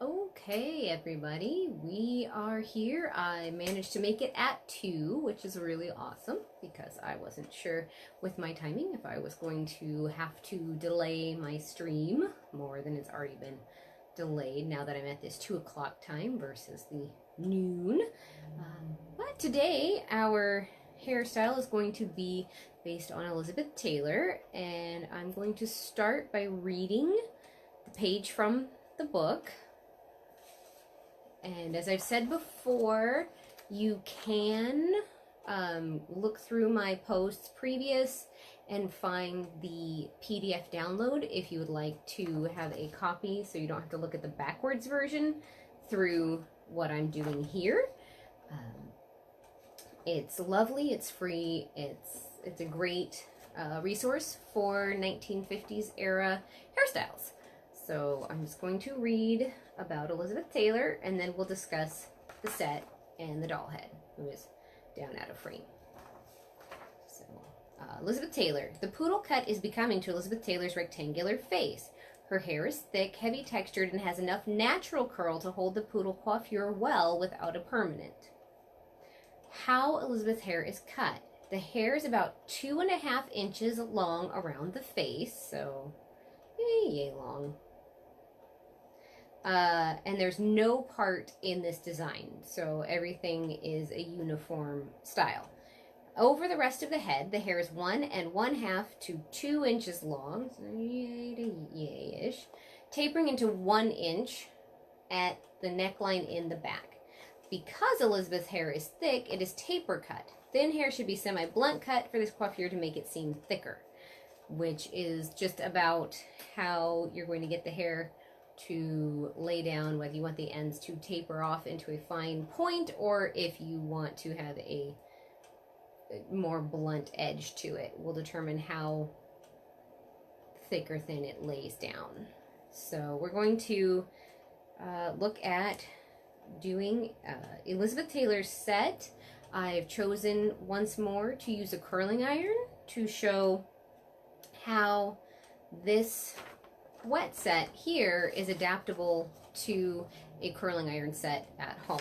Okay, everybody, we are here. I managed to make it at 2, which is really awesome because I wasn't sure with my timing if I was going to have to delay my stream more than it's already been delayed now that I'm at this 2 o'clock time versus the noon. But today, our hairstyle is going to be based on Elizabeth Taylor, and I'm going to start by reading the page from the book. And as I've said before, you can look through my posts previous and find the PDF download if you would like to have a copy so you don't have to look at the backwards version through what I'm doing here. It's lovely, it's free, it's a great resource for 1950s era hairstyles. So I'm just going to read about Elizabeth Taylor, and then we'll discuss the set and the doll head, who is down out of frame. So, Elizabeth Taylor. The poodle cut is becoming to Elizabeth Taylor's rectangular face. Her hair is thick, heavy textured, and has enough natural curl to hold the poodle coiffure well without a permanent. How Elizabeth's hair is cut. The hair is about 2.5 inches long around the face, so yay long. And there's no part in this design, so everything is a uniform style. Over the rest of the head, the hair is 1 1/2 to 2 inches long, so yay to yay-ish, tapering into 1 inch at the neckline in the back. Because Elizabeth's hair is thick, it is taper cut. Thin hair should be semi-blunt cut for this coiffure to make it seem thicker, which is just about how you're going to get the hair to lay down, whether you want the ends to taper off into a fine point or if you want to have a more blunt edge to it will determine how thick or thin it lays down. So we're going to look at doing Elizabeth Taylor's set. I've chosen once more to use a curling iron to show how this wet set here is adaptable to a curling iron set at home.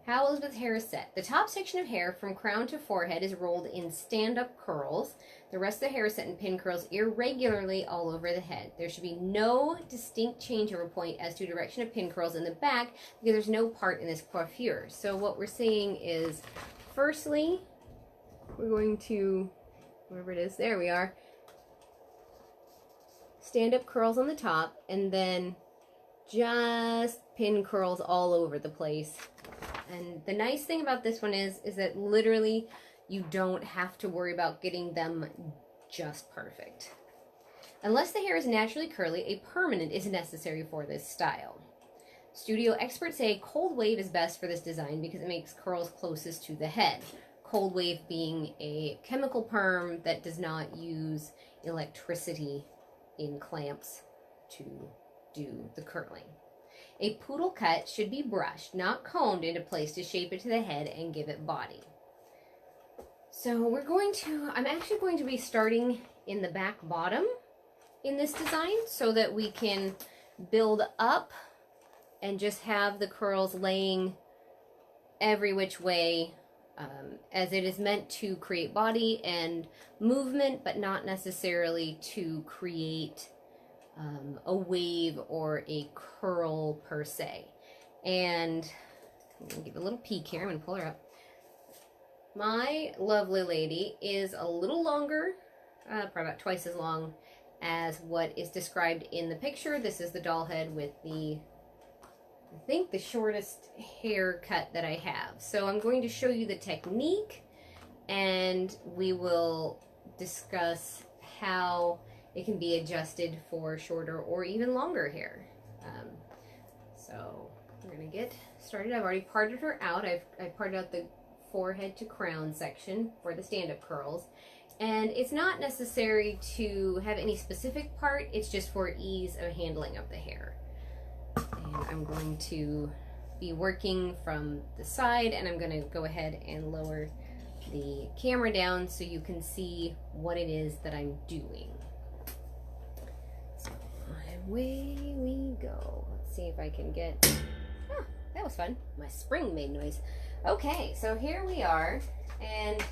How Elizabeth's hair is set. The top section of hair from crown to forehead is rolled in stand-up curls. The rest of the hair is set in pin curls irregularly all over the head. There should be no distinct changeover point as to direction of pin curls in the back because there's no part in this coiffure. So what we're saying is, firstly, we're going to, wherever it is, there we are, stand-up curls on the top, and then just pin curls all over the place. And the nice thing about this one is that literally you don't have to worry about getting them just perfect. Unless the hair is naturally curly, a permanent is necessary for this style. Studio experts say cold wave is best for this design because it makes curls closest to the head. Cold wave being a chemical perm that does not use electricity in clamps to do the curling. A poodle cut should be brushed, not combed into place to shape it to the head and give it body. So I'm actually going to be starting in the back bottom in this design so that we can build up and just have the curls laying every which way, as it is meant to create body and movement, but not necessarily to create a wave or a curl per se. And I'm going to give a little peek here. I'm going to pull her up. My lovely lady is a little longer, probably about twice as long as what is described in the picture. This is the doll head with the, I think, the shortest haircut that I have. So I'm going to show you the technique, and we will discuss how it can be adjusted for shorter or even longer hair. So we're going to get started. I've already parted her out. I've parted out the forehead to crown section for the stand-up curls. And it's not necessary to have any specific part. It's just for ease of handling of the hair. And I'm going to be working from the side, and I'm going to go ahead and lower the camera down so you can see what it is that I'm doing. So away we go. Let's see if I can get... Oh, that was fun. My spring made noise. Okay, so here we are, and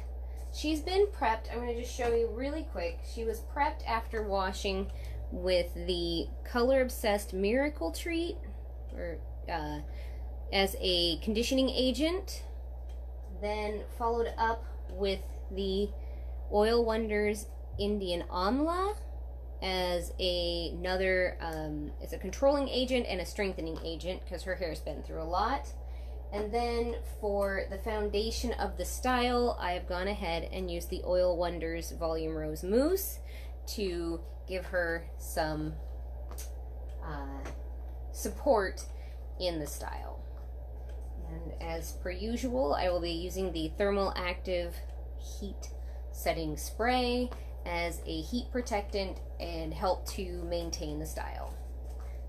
she's been prepped. I'm going to just show you really quick. She was prepped after washing with the Color Obsessed Miracle Treat, or as a conditioning agent, then followed up with the Oil Wonders Indian Amla as another, it's a controlling agent and a strengthening agent because her hair's been through a lot. And then for the foundation of the style, I have gone ahead and used the Oil Wonders Volume Rose Mousse to give her some support in the style. And as per usual, I will be using the Thermal Active Heat Setting Spray as a heat protectant and help to maintain the style.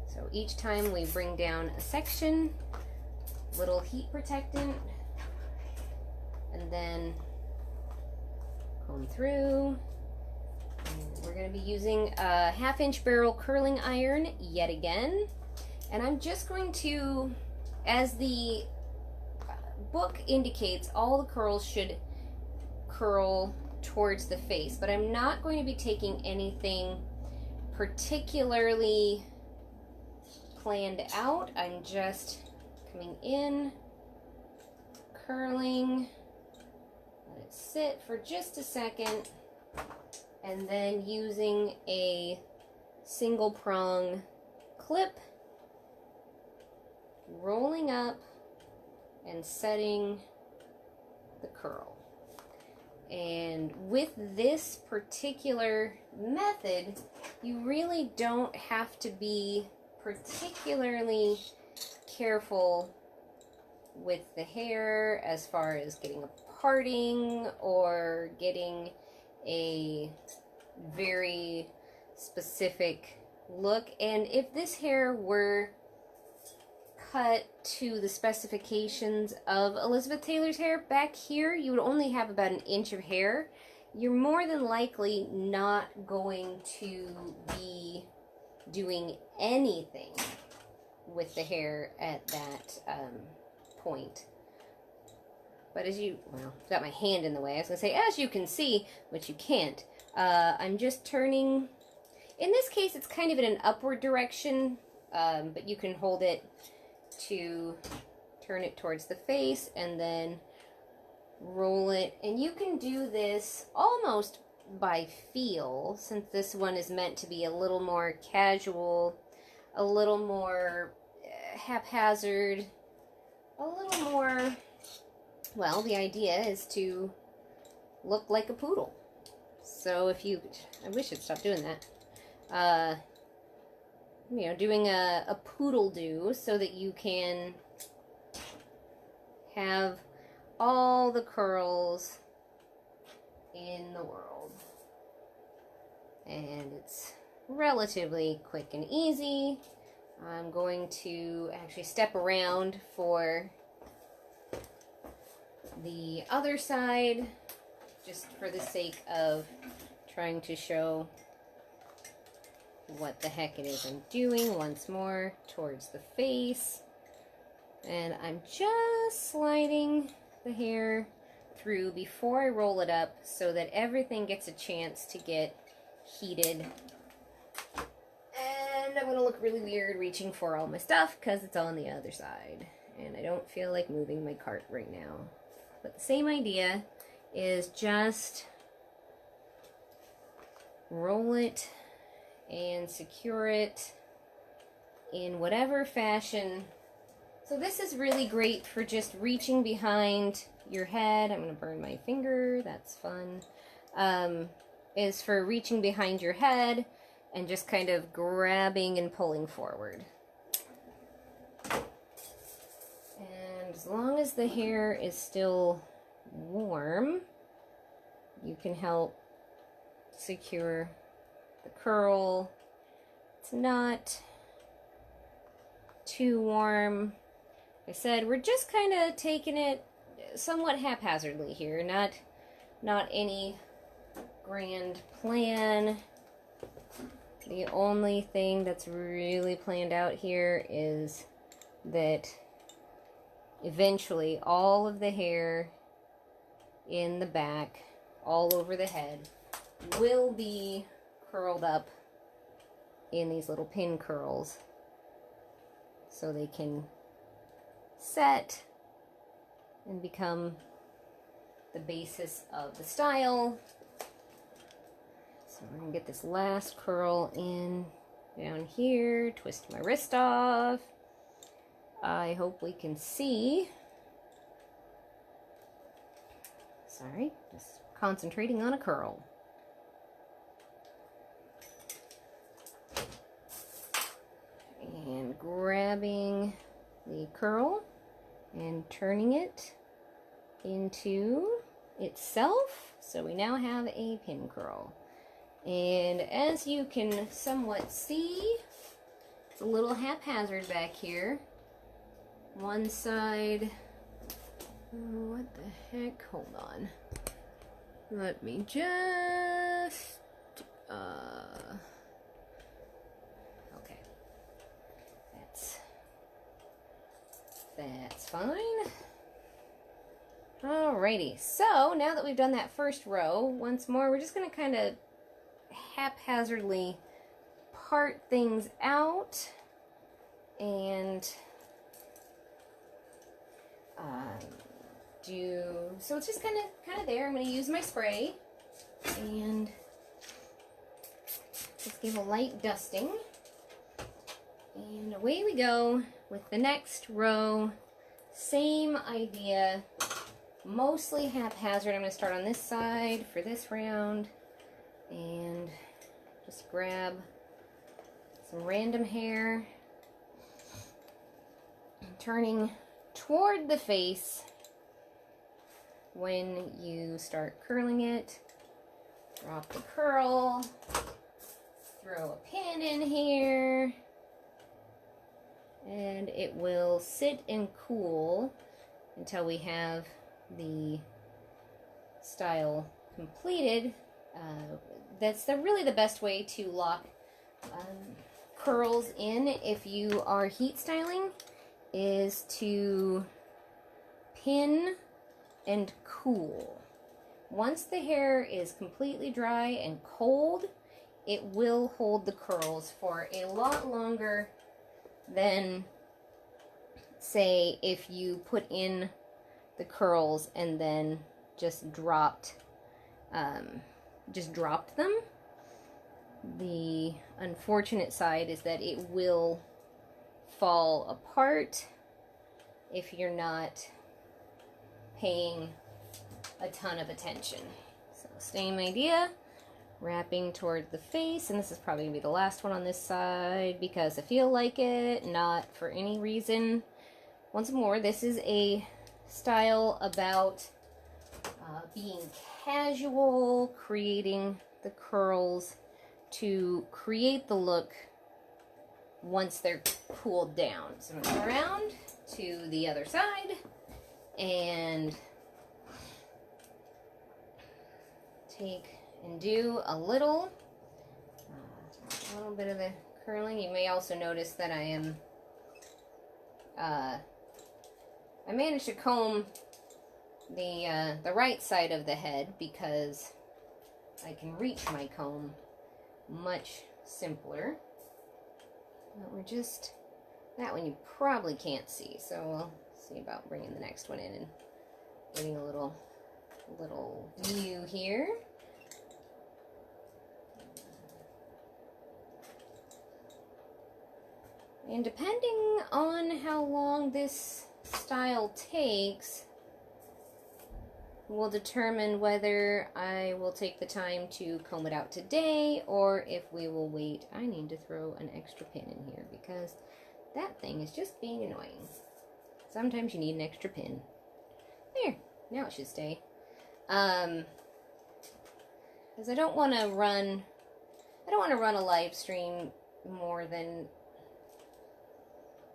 So each time we bring down a section, little heat protectant, and then comb through. And we're going to be using a 1/2-inch barrel curling iron yet again. And I'm just going to, as the book indicates, all the curls should curl towards the face, but I'm not going to be taking anything particularly planned out. I'm just coming in, curling, let it sit for just a second, and then using a single prong clip, rolling up and setting the curl. And with this particular method, you really don't have to be particularly careful with the hair as far as getting a parting or getting a very specific look. And if this hair were cut to the specifications of Elizabeth Taylor's hair, back here you would only have about 1 inch of hair. You're more than likely not going to be doing anything with the hair at that point. But as you, well, I've got my hand in the way. I was going to say, as you can see, which you can't, I'm just turning, in this case it's kind of in an upward direction, but you can hold it to turn it towards the face and then roll it. And you can do this almost by feel, since this one is meant to be a little more casual, a little more haphazard, a little more, well, the idea is to look like a poodle. So if you, I wish I'd stop doing that. You know, doing a poodle do so that you can have all the curls in the world. And it's relatively quick and easy. I'm going to actually step around for the other side, just for the sake of trying to show what the heck it is I'm doing once more towards the face. And I'm just sliding the hair through before I roll it up so that everything gets a chance to get heated. And I'm going to look really weird reaching for all my stuff because it's on the other side. And I don't feel like moving my cart right now. But the same idea is just roll it and secure it in whatever fashion. So this is really great for just reaching behind your head. I'm going to burn my finger, that's fun. Is for reaching behind your head and just kind of grabbing and pulling forward. And as long as the hair is still warm, you can help secure the curl. It's not too warm. Like I said, we're just kind of taking it somewhat haphazardly here, not any grand plan, The only thing that's really planned out here is that eventually all of the hair in the back, all over the head, will be curled up in these little pin curls so they can set and become the basis of the style. So we're going to get this last curl in down here, twist my wrist off. I hope we can see. Sorry, just concentrating on a curl. And grabbing the curl and turning it into itself. So we now have a pin curl. And as you can somewhat see, it's a little haphazard back here. One side, oh, what the heck, hold on. Let me just, okay, that's fine. Alrighty, so now that we've done that first row, once more, we're just going to kind of haphazardly part things out and so it's just kind of there. I'm going to use my spray and just give a light dusting, and away we go with the next row. Same idea, mostly haphazard. I'm going to start on this side for this round and just grab some random hair, turning toward the face when you start curling it. Drop the curl, throw a pin in here, and it will sit and cool until we have the style completed. That's really the best way to lock curls in if you are heat styling, is to pin and cool. Once the hair is completely dry and cold, it will hold the curls for a lot longer than, say, if you put in the curls and then just dropped them. The unfortunate side is that it will fall apart if you're not paying a ton of attention. So same idea, wrapping toward the face, and this is probably going to be the last one on this side because I feel like it, not for any reason. Once more, this is a style about being casual, creating the curls to create the look once they're cooled down. So I'm going to go around to the other side and take and do a little bit of the curling. You may also notice that I am I managed to comb the right side of the head because I can reach my comb much simpler. But we're just, that one you probably can't see, so we'll see about bringing the next one in and getting a little view here. And depending on how long this style takes will determine whether I will take the time to comb it out today or if we will wait. I need to throw an extra pin in here because that thing is just being annoying. Sometimes you need an extra pin. There, now it should stay. Because I don't want to run a live stream more than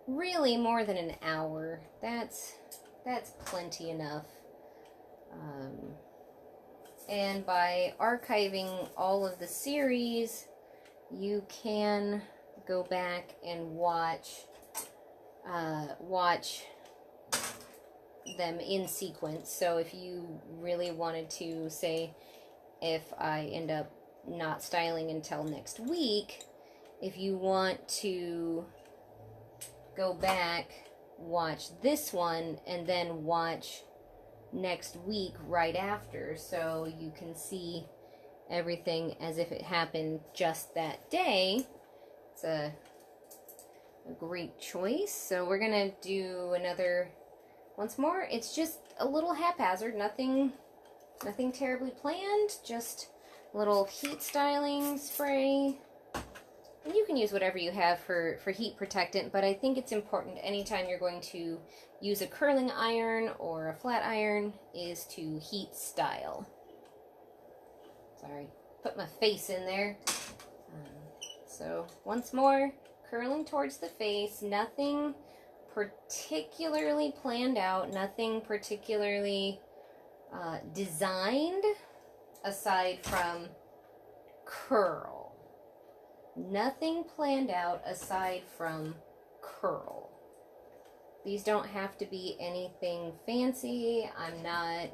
an hour. That's plenty enough. And by archiving all of the series you can go back and watch them in sequence. So if you really wanted to, say, if I end up not styling until next week, if you want to go back, watch this one, and then watch next week right after, so you can see everything as if it happened just that day. It's a great choice. So we're gonna do another once more. It's just a little haphazard, nothing terribly planned, just a little heat styling spray. And you can use whatever you have for heat protectant, but I think it's important anytime you're going to use a curling iron or a flat iron is to heat style. Sorry, put my face in there. So once more, curling towards the face, nothing particularly planned out, nothing particularly designed aside from curl. Nothing planned out aside from curl. These don't have to be anything fancy. I'm not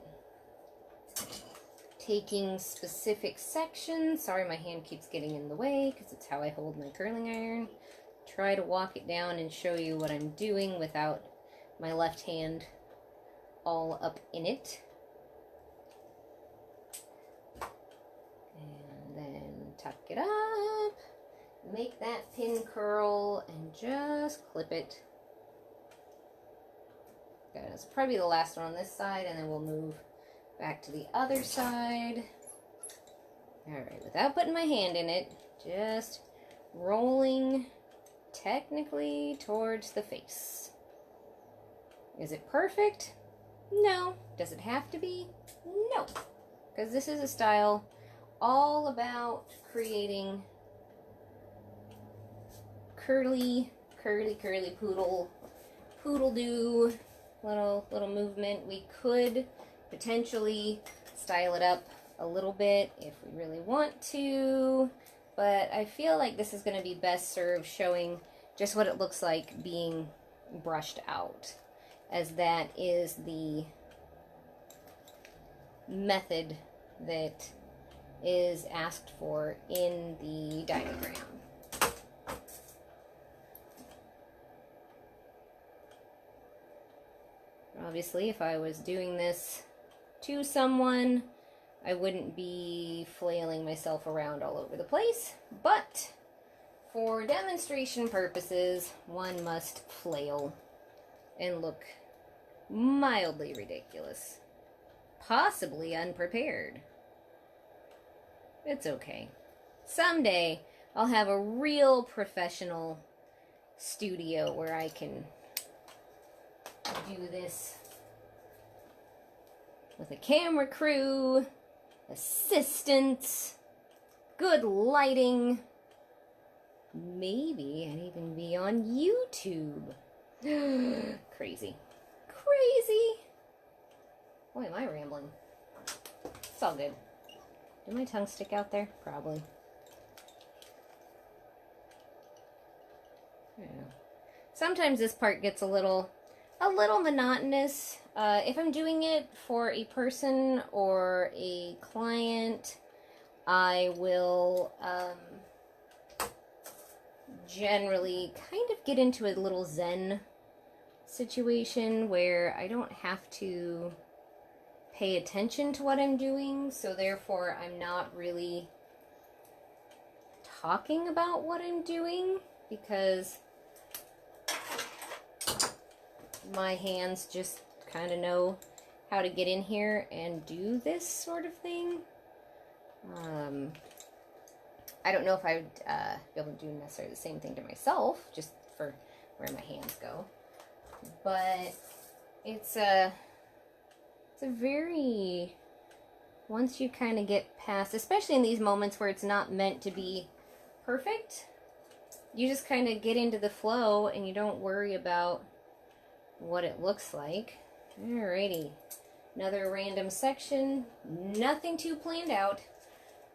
taking specific sections. Sorry, my hand keeps getting in the way because it's how I hold my curling iron. Try to walk it down and show you what I'm doing without my left hand all up in it. And then tuck it up. Make that pin curl and just clip it. Good. It's probably the last one on this side, and then we'll move back to the other side. Alright, without putting my hand in it, just rolling technically towards the face. Is it perfect? No. Does it have to be? No. Because this is a style all about creating curly poodle do little movement. We could potentially style it up a little bit if we really want to, but I feel like this is going to be best served showing just what it looks like being brushed out, as that is the method that is asked for in the diagram. Obviously, if I was doing this to someone, I wouldn't be flailing myself around all over the place, but for demonstration purposes, one must flail and look mildly ridiculous, possibly unprepared. It's okay. Someday, I'll have a real professional studio where I can do this with a camera crew, assistants, good lighting. Maybe I'd even be on YouTube. Crazy. Crazy. Boy, am I rambling. It's all good. Did my tongue stick out there? Probably. Yeah. Sometimes this part gets a little monotonous. If I'm doing it for a person or a client, I will generally kind of get into a little zen situation where I don't have to pay attention to what I'm doing, so therefore I'm not really talking about what I'm doing because my hands just kind of know how to get in here and do this sort of thing. I don't know if I would be able to do necessarily the same thing to myself, just for where my hands go. But it's a very, once you kind of get past, especially in these moments where it's not meant to be perfect, you just kind of get into the flow and you don't worry about what it looks like. Alrighty, another random section, nothing too planned out,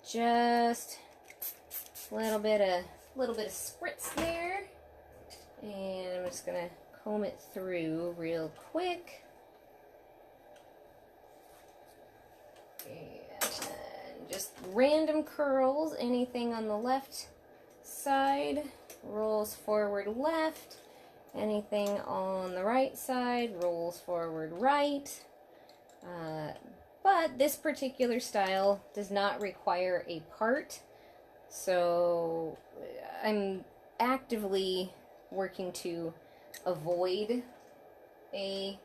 just little bit of spritz there, and I'm just gonna comb it through real quick. And just random curls, anything on the left side rolls forward left, anything on the right side rolls forward right. But this particular style does not require a part, so I'm actively working to avoid a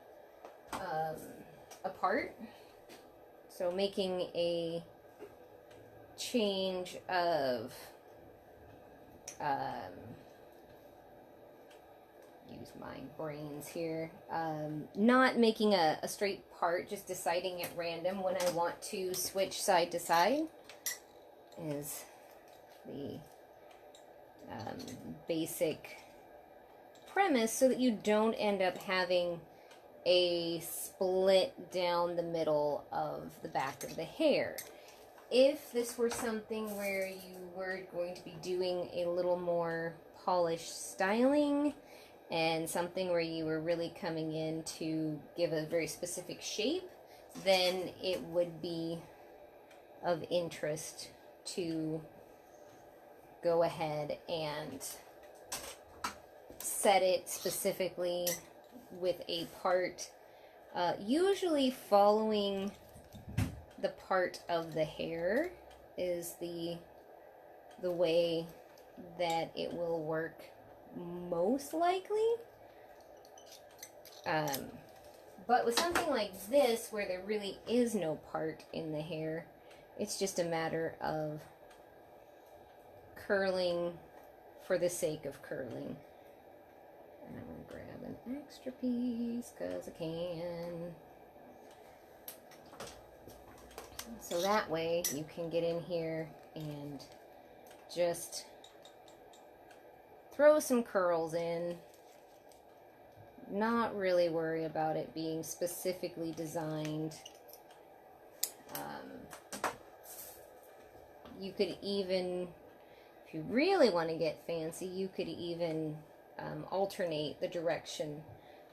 part. So making a change of use my brains here. Not making a straight part, just deciding at random when I want to switch side to side is the basic premise, so that you don't end up having a split down the middle of the back of the hair. If this were something where you were going to be doing a little more polished styling and something where you were really coming in to give a very specific shape, then it would be of interest to go ahead and set it specifically with a part, usually following the part of the hair is the way that it will work most likely. But with something like this, where there really is no part in the hair, it's just a matter of curling for the sake of curling. And I'm going to grab an extra piece because I can. So that way you can get in here and just throw some curls in. Not really worry about it being specifically designed. You could even, if you really want to get fancy, you could even alternate the direction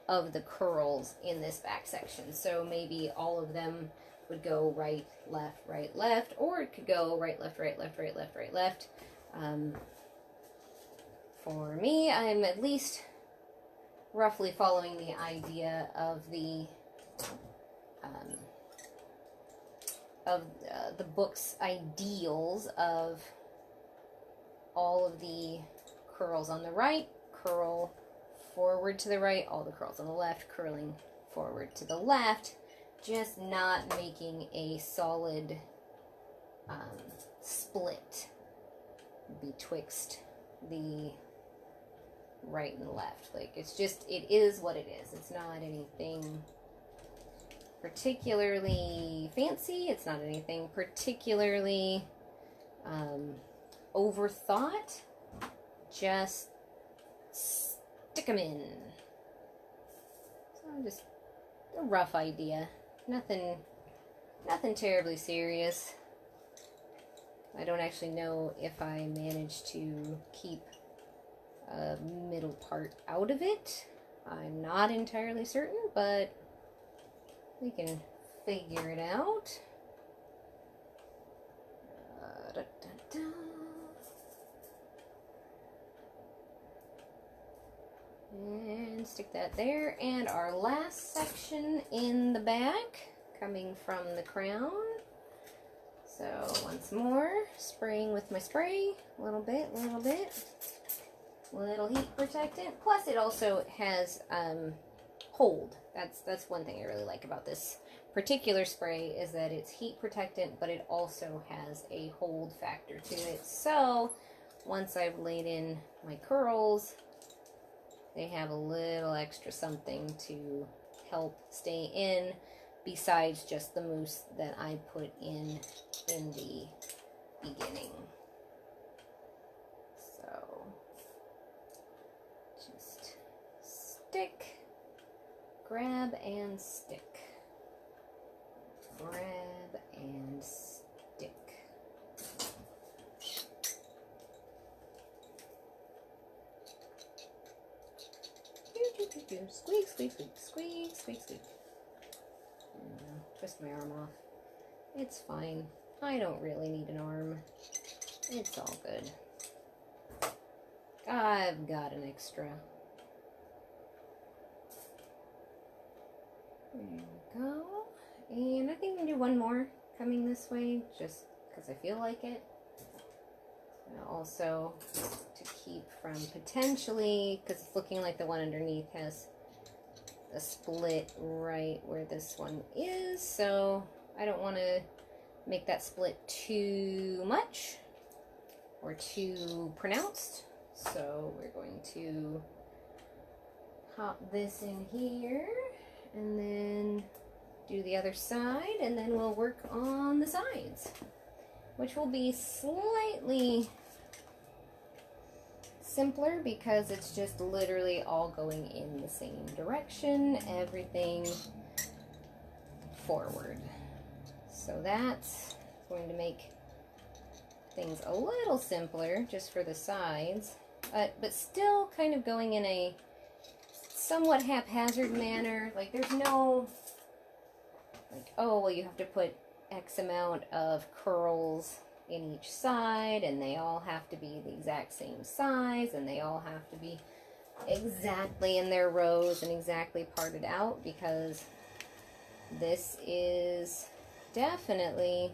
of the curls in this back section. So maybe all of them would go right, left, or it could go right, left, right, left, right, left, right, left. For me, I'm at least roughly following the idea of the book's ideals of all of the curls on the right curl forward to the right, all the curls on the left curling forward to the left, just not making a solid split betwixt the right and left. Like, it's just, it is what it is. It's not anything particularly fancy. It's not anything particularly overthought. Just stick them in. So just a rough idea. Nothing terribly serious. I don't actually know if I managed to keep a middle part out of it. I'm not entirely certain, but we can figure it out. And stick that there. And our last section in the back, coming from the crown. So once more, spraying with my spray, a little bit, little heat protectant. Plus it also has hold. That's one thing I really like about this particular spray, is that it's heat protectant, but it also has a hold factor to it. So once I've laid in my curls, they have a little extra something to help stay in, besides just the mousse that I put in the beginning. So just stick, grab and stick, grab and stick. do. Squeak, squeak, squeak, squeak, squeak, squeak. Twist my arm off. It's fine. I don't really need an arm. It's all good. I've got an extra. There we go. And I think I'm going to do one more coming this way, just because I feel like it. And also to keep from potentially, because it's looking like the one underneath has a split right where this one is, so I don't want to make that split too much or too pronounced. So we're going to hop this in here and then do the other side, and then we'll work on the sides, which will be slightly simpler because it's just literally all going in the same direction, everything forward. So that's going to make things a little simpler just for the sides, but still kind of going in a somewhat haphazard manner. Like there's no like, oh, well, you have to put X amount of curls in each side, and they all have to be the exact same size, and they all have to be exactly in their rows and exactly parted out, because this is definitely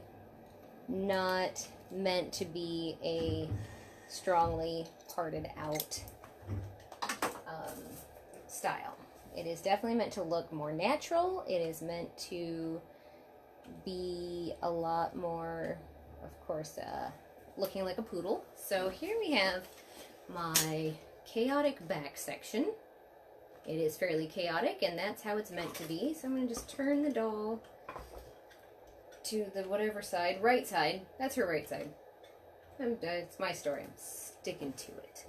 not meant to be a strongly parted out style. It is definitely meant to look more natural. It is meant to be a lot more, of course, looking like a poodle. So here we have my chaotic back section. It is fairly chaotic, and that's how it's meant to be. So I'm going to just turn the doll to the whatever side, right side. That's her right side. It's my story. I'm sticking to it.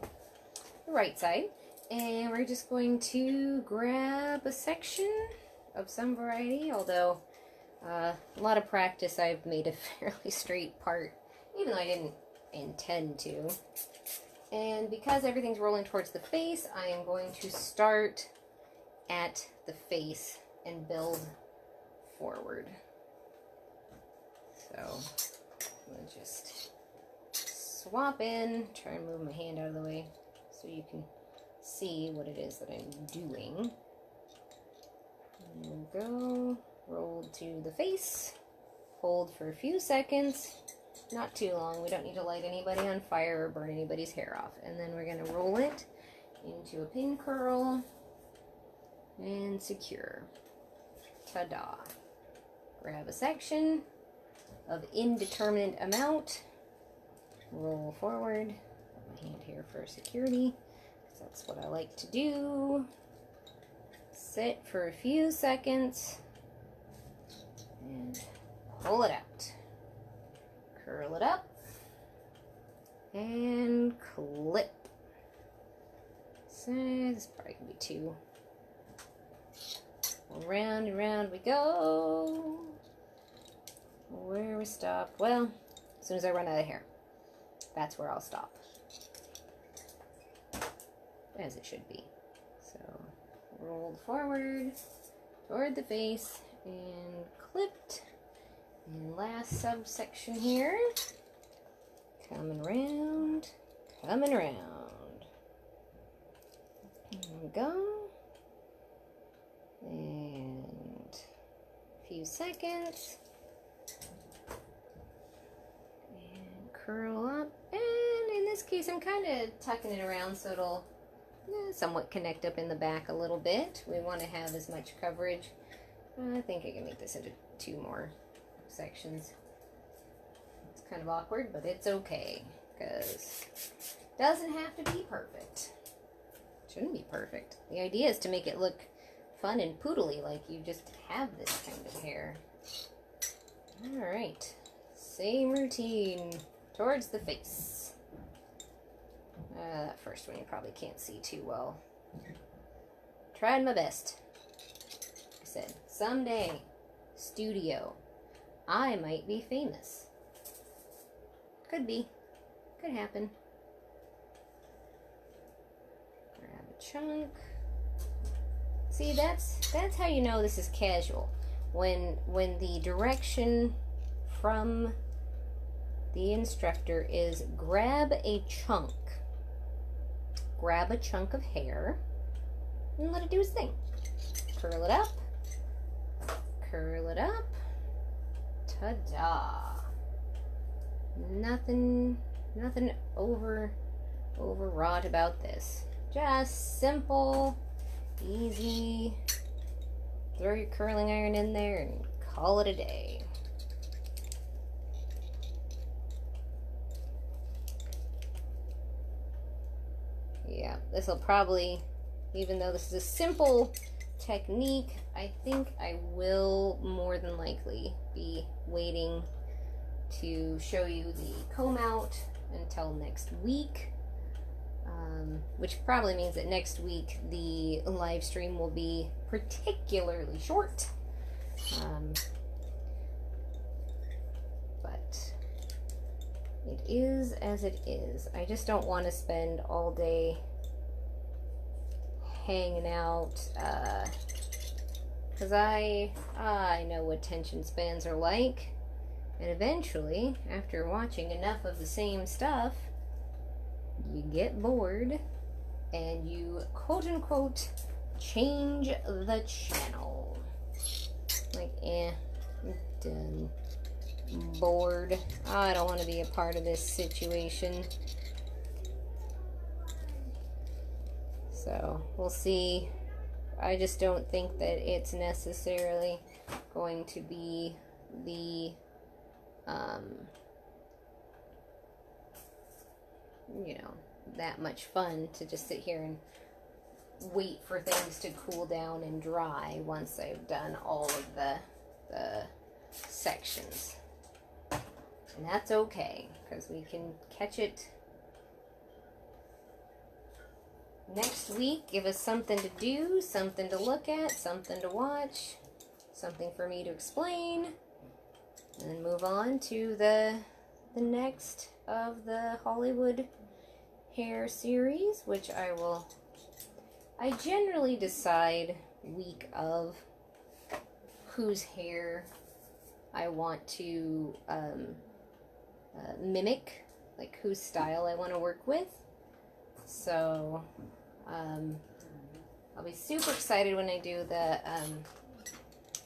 The right side. And we're just going to grab a section of some variety, although a lot of practice I've made a fairly straight part, even though I didn't intend to. And because everything's rolling towards the face, I am going to start at the face and build forward. So I'm going to just swap in, try and move my hand out of the way so you can see what it is that I'm doing. There we go. Roll to the face. Hold for a few seconds. Not too long. We don't need to light anybody on fire or burn anybody's hair off. And then we're going to roll it into a pin curl and secure. Ta-da. Grab a section of indeterminate amount. Roll forward. Put my hand here for security. That's what I like to do. Sit for a few seconds and pull it out. Curl it up and clip. So this probably can be two. Round and round we go. Where we stop? Well, as soon as I run out of hair, that's where I'll stop. As it should be. So rolled forward toward the face and clipped. And last subsection here, coming around, coming around. There we go. And a few seconds. And curl up. And in this case, I'm kind of tucking it around so it'll somewhat connect up in the back a little bit. We want to have as much coverage. I think I can make this into two more sections. It's kind of awkward, but it's okay, because it doesn't have to be perfect. It shouldn't be perfect. The idea is to make it look fun and poodly, like you just have this kind of hair. Alright, same routine towards the face. That first one you probably can't see too well. Tried my best. Like I said, someday, studio, I might be famous. Could be. Could happen. Grab a chunk. See, that's how you know this is casual. When the direction from the instructor is grab a chunk of hair and let it do its thing. Curl it up, ta-da. Nothing overwrought about this. Just simple, easy. Throw your curling iron in there and call it a day. Yeah, this will probably, even though this is a simple technique, I think I will more than likely be waiting to show you the comb out until next week, which probably means that next week the live stream will be particularly short, but it is as it is. I just don't want to spend all day hanging out, because I know what attention spans are like, and eventually, after watching enough of the same stuff, you get bored and you quote-unquote change the channel. Like, I'm done. Bored. I don't want to be a part of this situation. So, we'll see. I just don't think that it's necessarily going to be the, you know, that much fun to just sit here and wait for things to cool down and dry once I've done all of the sections. And that's okay, because we can catch it next week. Give us something to do, something to look at, something to watch, something for me to explain, and then move on to the next of the Hollywood hair series, which I generally decide week of whose hair I want to mimic, like whose style I want to work with. So I'll be super excited when I do the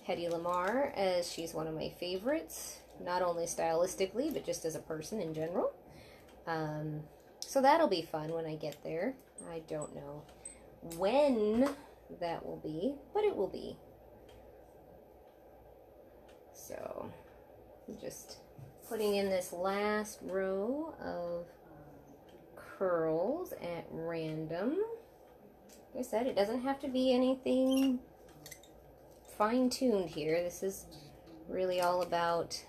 Hedy Lamarr, as she's one of my favorites, not only stylistically but just as a person in general. So that'll be fun when I get there. I don't know when that will be, but it will be. So just putting in this last row of curls at random. Like I said, it doesn't have to be anything fine-tuned here. This is really all about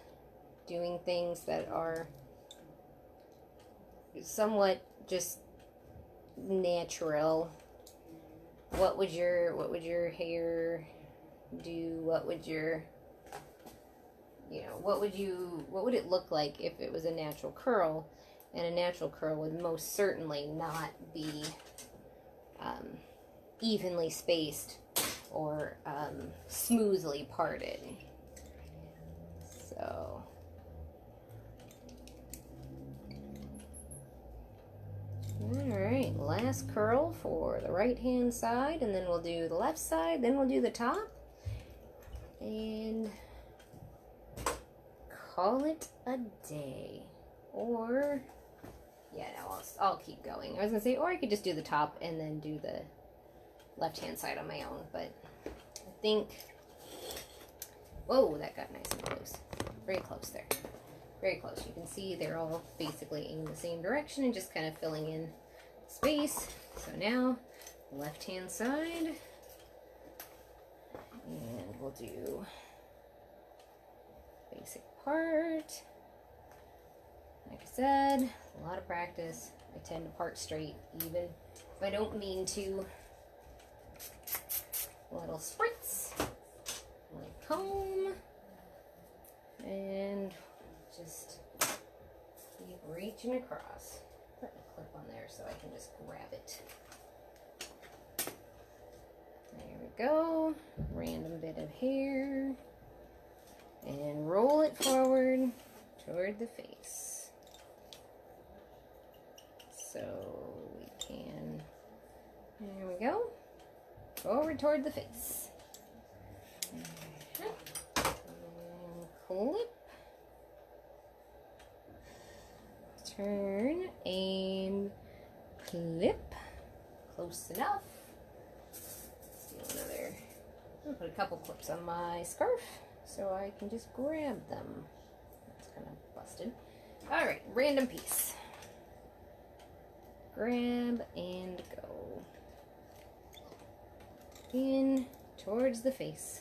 doing things that are somewhat just natural. What would your hair do? What would your, you know, what would it look like if it was a natural curl? And a natural curl would most certainly not be evenly spaced or smoothly parted. So alright, last curl for the right hand side, and then we'll do the left side, then we'll do the top, and call it a day. Or, yeah, no, I'll keep going. I was gonna say, or I could just do the top and then do the left hand side on my own, but I think, whoa, that got nice and close. Very close there. Very close. You can see they're all basically in the same direction and just kind of filling in space. So now, left hand side, and we'll do basic part. Like I said, a lot of practice. I tend to part straight, even if I don't mean to. A little spritz, a little comb, and just keep reaching across. Put a clip on there so I can just grab it. There we go. Random bit of hair. And roll it forward toward the face. So we can, there we go. Forward toward the face. And clip. Turn and clip. Close enough. Let's do another. I'm gonna put a couple clips on my scarf so I can just grab them. That's kind of busted. All right, random piece. Grab and go. In towards the face.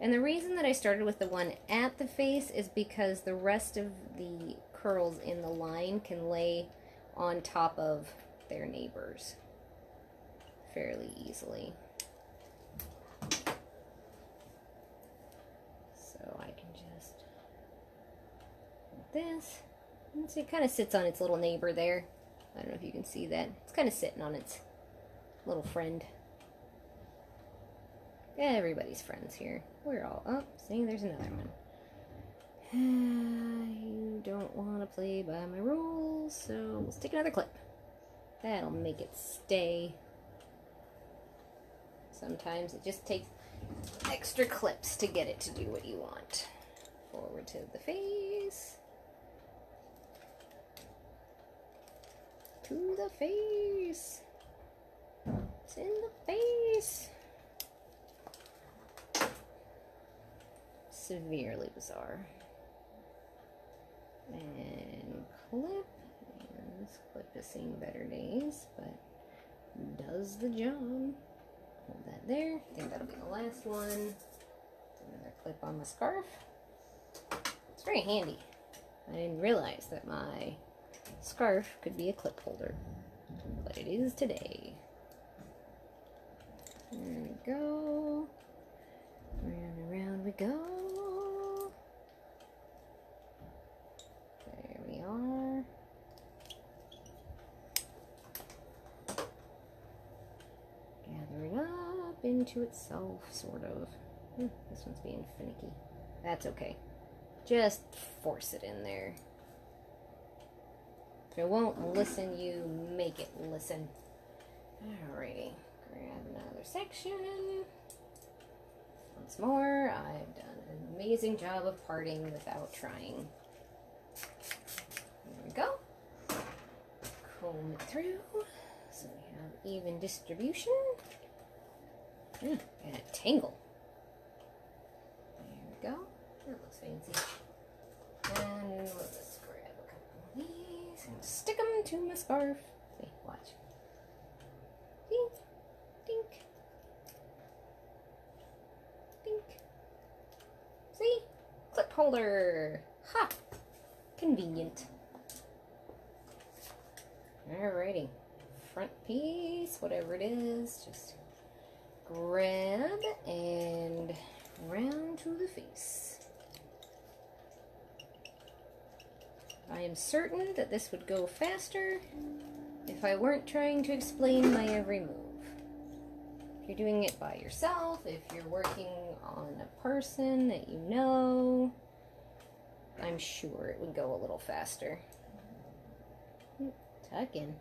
And the reason that I started with the one at the face is because the rest of the curls in the line can lay on top of their neighbors fairly easily. So I can just like this. And so it kind of sits on its little neighbor there. I don't know if you can see that. It's kind of sitting on its little friend. Everybody's friends here. We're all up. Oh, see, there's another one. You don't want to play by my rules, so we'll stick another clip. That'll make it stay. Sometimes it just takes extra clips to get it to do what you want. Forward to the face. To the face. It's in the face. Severely bizarre. And clip. And this clip has seen better days, but does the job. Hold that there. I think that'll be the last one. Another clip on my scarf. It's very handy. I didn't realize that my scarf could be a clip holder, but it is today. There we go. Round and round we go. There we are. Gather it up into itself, sort of. This one's being finicky. That's okay. Just force it in there. If it won't listen, you make it listen. Alrighty. Grab another section. Once more, I've done an amazing job of parting without trying. There we go. Comb it through so we have even distribution. And a tangle. There we go. That looks fancy. And we'll just grab a couple of these and stick them to my scarf. See, watch. Dink, dink, dink. See? Clip holder. Ha! Convenient. Alrighty. Front piece, whatever it is, just grab and round to the face. I am certain that this would go faster if I weren't trying to explain my every move. If you're doing it by yourself, if you're working on a person that you know, I'm sure it would go a little faster. Tuck in.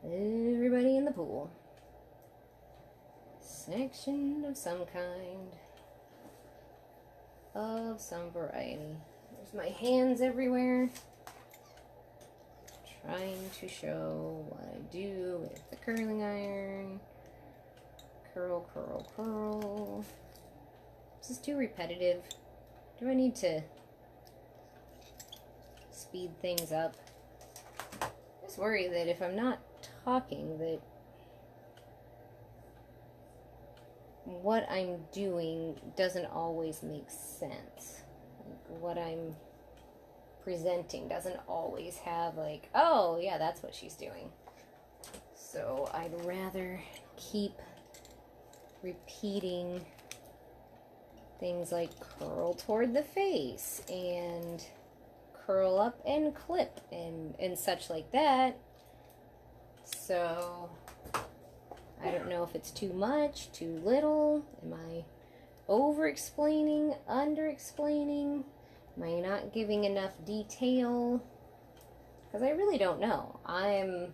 Everybody in the pool. Section of some kind. Of some variety. There's my hands everywhere. Trying to show what I do with the curling iron. Curl, curl, curl. This is too repetitive. Do I need to speed things up? I just worry that if I'm not talking, that what I'm doing doesn't always make sense. Like what I'm presenting doesn't always have like, oh yeah, that's what she's doing. So I'd rather keep repeating things like curl toward the face and curl up and clip and such like that. So I don't know if it's too much, too little. Am I over-explaining, under-explaining? Am I not giving enough detail? Because I really don't know. I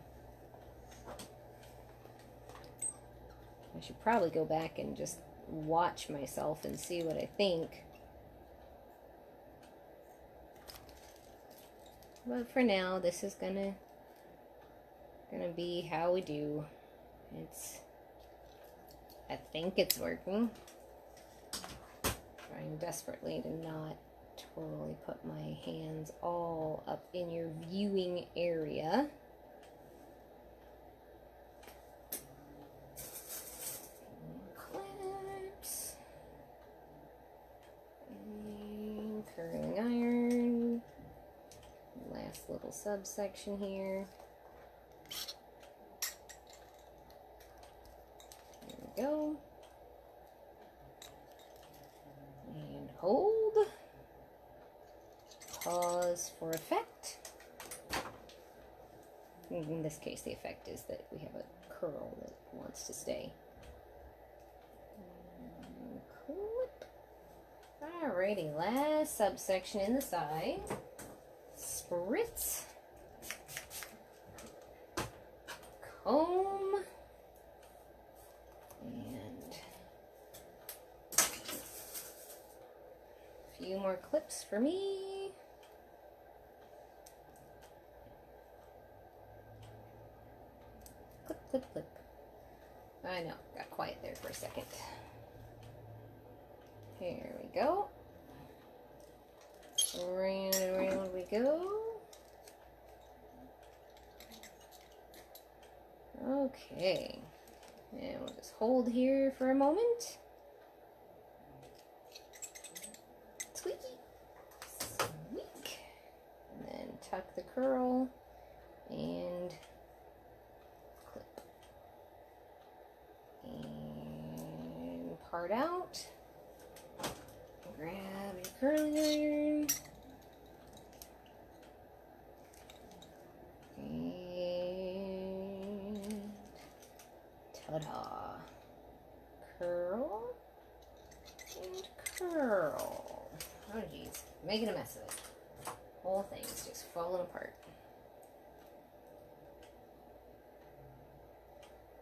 should probably go back and just watch myself and see what I think. But for now, this is gonna be how we do. I think it's working. Trying desperately to not totally put my hands all up in your viewing area. Clips. And curling iron. Last little subsection here. There we go. And hold. Pause for effect. In this case, the effect is that we have a curl that wants to stay. And clip. Alrighty, last subsection in the side. Spritz. Comb. And a few more clips for me. Clip, clip, clip. I know, got quiet there for a second. Here we go. Round and round we go. Okay. And we'll just hold here for a moment. Squeaky. Squeak. And then tuck the curl and clip. And part out. Grab your curling iron. And ta-da. Curl and curl. Oh geez, making a mess of it. Whole thing's just falling apart.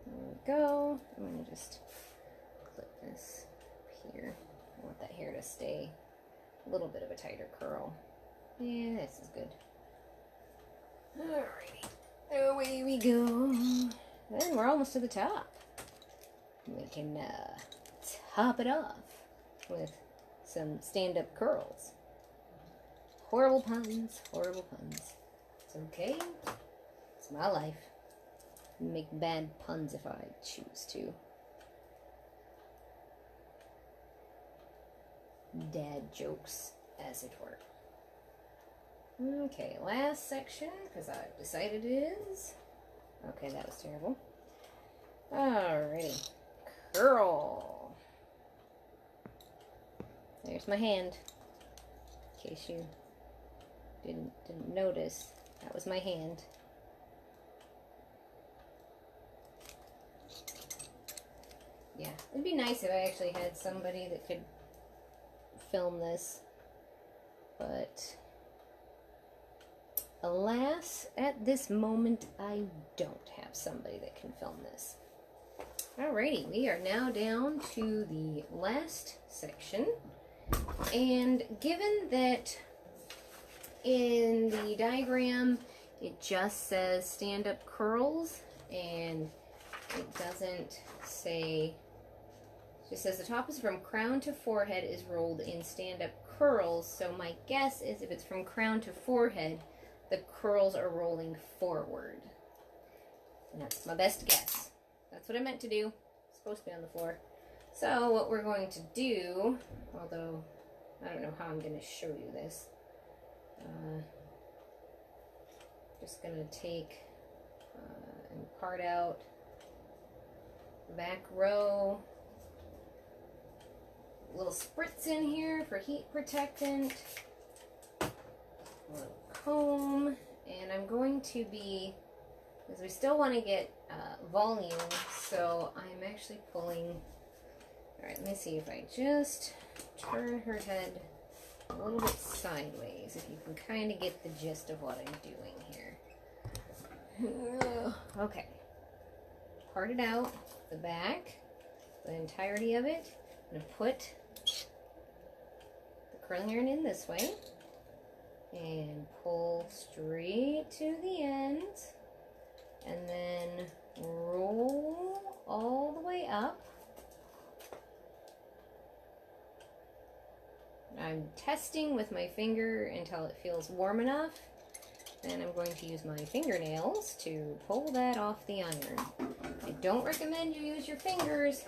There we go. I'm gonna just clip this up here. I want that hair to stay a little bit of a tighter curl. Yeah, this is good. Alrighty, away we go. And we're almost to the top. We can top it off with some stand-up curls. Horrible puns, horrible puns. It's okay. It's my life. Make bad puns if I choose to. Dad jokes, as it were. Okay, last section, because I've decided it is. Okay, that was terrible. Alrighty. Curl. There's my hand. In case you didn't notice, that was my hand. Yeah, it'd be nice if I actually had somebody that could film this, but alas, at this moment, I don't have somebody that can film this. Alrighty, we are now down to the last section, and given that in the diagram it just says stand-up curls, and it doesn't say, it just says the top is from crown to forehead is rolled in stand-up curls, so my guess is if it's from crown to forehead, the curls are rolling forward. And that's my best guess. That's what I meant to do. It's supposed to be on the floor. So what we're going to do, although I don't know how I'm going to show you this, just going to take and part out the back row. A little spritz in here for heat protectant. A little comb, and I'm going to be, because we still want to get volume, So I'm actually pulling. All right, let me see if I just turn her head a little bit sideways, if you can kind of get the gist of what I'm doing here. Okay. Part it out, the back, the entirety of it. I'm going to put the curling iron in this way and pull straight to the ends and then roll all the way up. I'm testing with my finger until it feels warm enough. Then I'm going to use my fingernails to pull that off the iron. I don't recommend you use your fingers,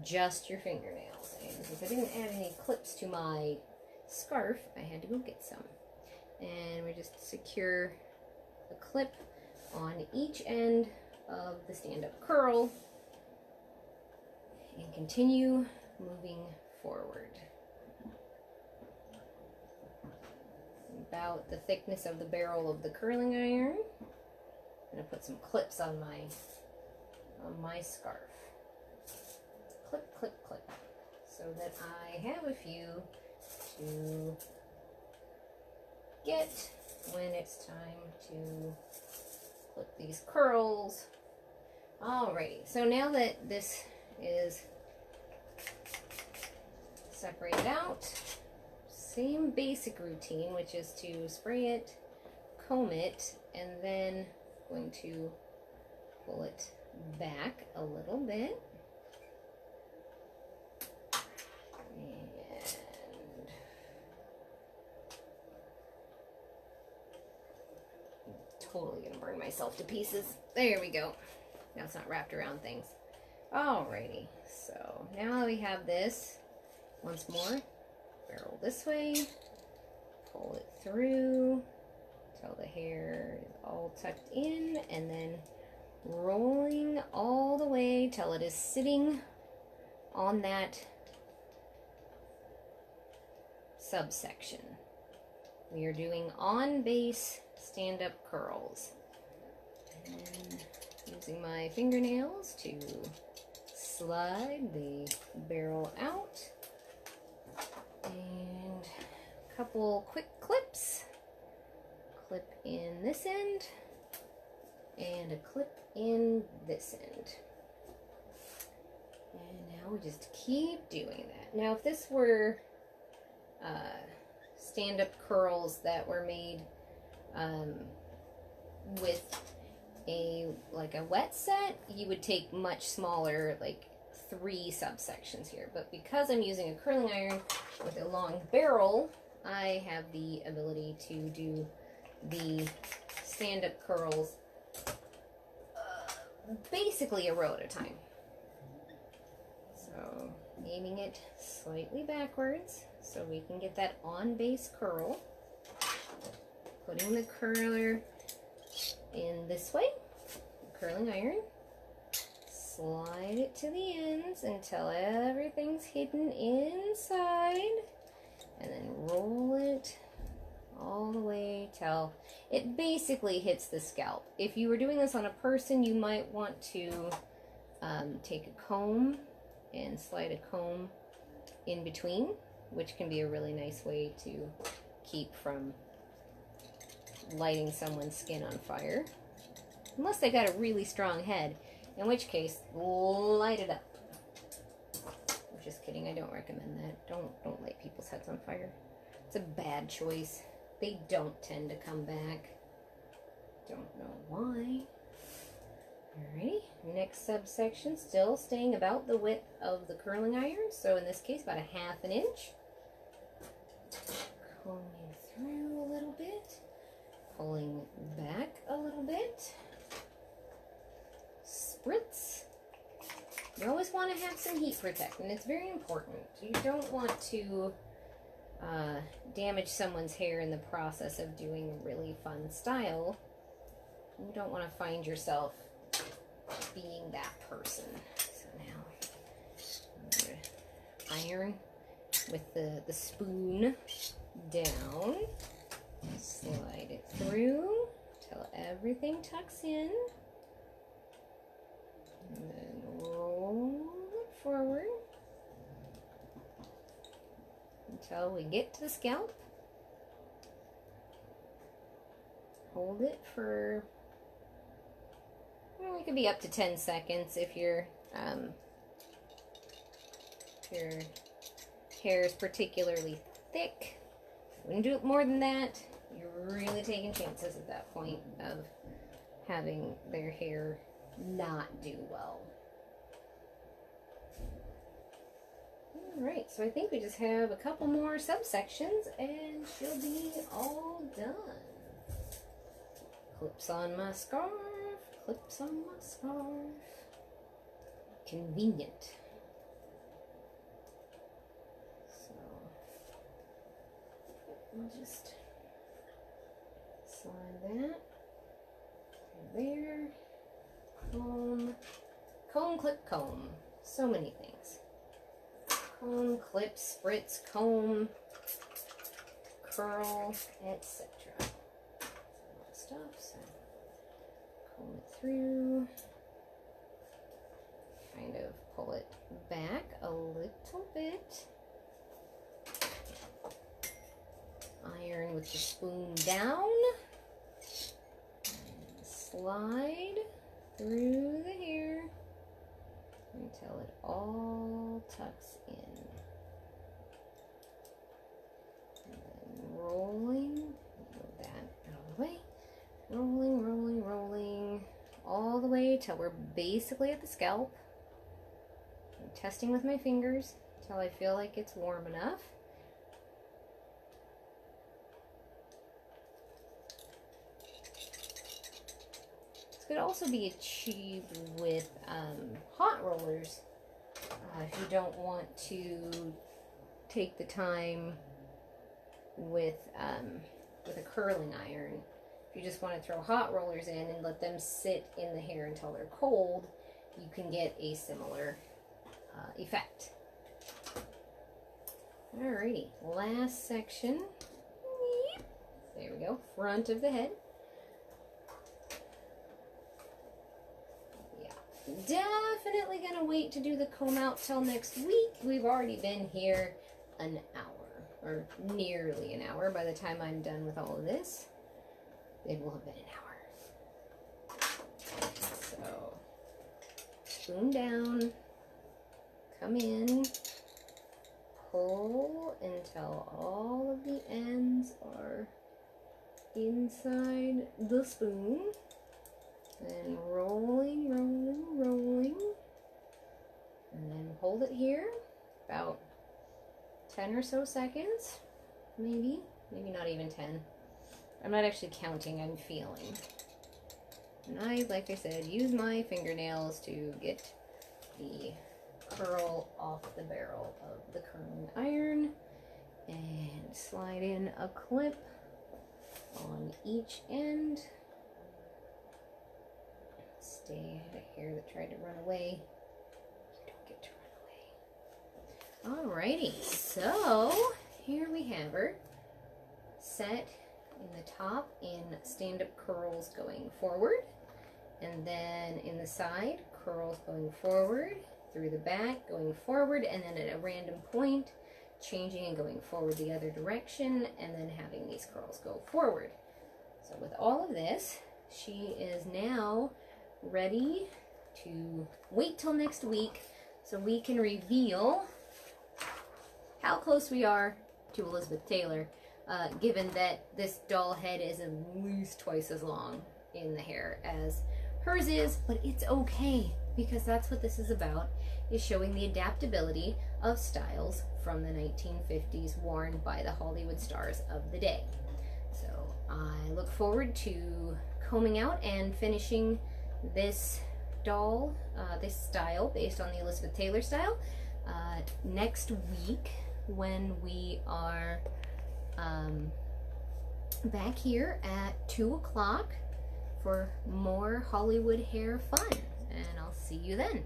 just your fingernails. And since I didn't add any clips to my scarf, I had to go get some. And we just secure a clip on each end of the stand-up curl and continue moving forward. About the thickness of the barrel of the curling iron. I'm going to put some clips on my scarf. Clip, clip, clip. So that I have a few to get when it's time to clip these curls. Alrighty, so now that this is separated out, same basic routine, which is to spray it, comb it, and then going to pull it back a little bit. And I'm totally gonna burn myself to pieces. There we go. Now it's not wrapped around things. Alrighty, so now we have this once more. Barrel this way, pull it through till the hair is all tucked in, and then rolling all the way till it is sitting on that subsection. We are doing on base stand-up curls. And using my fingernails to slide the barrel out. And a couple quick clips. Clip in this end and a clip in this end. And now we just keep doing that. Now if this were stand-up curls that were made with a wet set, you would take much smaller, like 3 subsections here, but because I'm using a curling iron with a long barrel, I have the ability to do the stand-up curls basically a row at a time. So aiming it slightly backwards so we can get that on base curl, putting the curler in this way, curling iron, slide it to the ends until everything's hidden inside, and then roll it all the way till it basically hits the scalp. If you were doing this on a person, you might want to take a comb and slide a comb in between, which can be a really nice way to keep from lighting someone's skin on fire. Unless they got a really strong head, in which case, light it up. I'm just kidding, I don't recommend that. Don't light people's heads on fire. It's a bad choice. They don't tend to come back. Don't know why. Alrighty, next subsection, still staying about the width of the curling iron. So in this case, about 1/2 inch. Combing through a little bit. Pulling back a little bit. Spritz. You always want to have some heat protectant. It's very important. You don't want to damage someone's hair in the process of doing a really fun style. You don't want to find yourself being that person. So now I'm going to iron with the spoon down. Slide it through till everything tucks in. And then until we get to the scalp. Hold it for, well, it could be up to 10 seconds if your hair is particularly thick. Wouldn't do it more than that. You're really taking chances at that point of having their hair not do well. Alright, so I think we just have a couple more subsections and she'll be all done. Clips on my scarf, clips on my scarf. Convenient. So, we'll just slide that there. Comb, comb, clip, comb. So many things. Comb, clip, spritz, comb, curl, etc. Stuff, so comb it through, kind of pull it back a little bit, iron with the spoon down, and slide through the hair until it all tucks in, and then rolling, move that out of the way. Rolling, rolling, rolling, all the way till we're basically at the scalp. I'm testing with my fingers till I feel like it's warm enough. This could also be achieved with hot rollers if you don't want to take the time with a curling iron. If you just want to throw hot rollers in and let them sit in the hair until they're cold, you can get a similar effect. Alrighty, last section. There we go, front of the head. Yeah, definitely gonna wait to do the comb out till next week. We've already been here an hour, or nearly an hour by the time I'm done with all of this. It will have been an hour. So, spoon down, come in, pull until all of the ends are inside the spoon. Then rolling, rolling, rolling. And then hold it here about 10 or so seconds. Maybe not even 10. I'm not actually counting, I'm feeling. And I, like I said, use my fingernails to get the curl off the barrel of the curling iron. And slide in a clip on each end. Stay ahead of hair that tried to run away. You don't get to run away. Alrighty, so here we have her set in the top in stand-up curls going forward, and then in the side curls going forward, through the back going forward, and then at a random point changing and going forward the other direction, and then having these curls go forward. So with all of this, she is now ready to wait till next week so we can reveal how close we are to Elizabeth Taylor. Given that this doll head is at least twice as long in the hair as hers is, but it's okay, because that's what this is about, is showing the adaptability of styles from the 1950s worn by the Hollywood stars of the day. So I look forward to combing out and finishing this doll, this style based on the Elizabeth Taylor style, next week when we are back here at 2 o'clock for more Hollywood hair fun, and I'll see you then.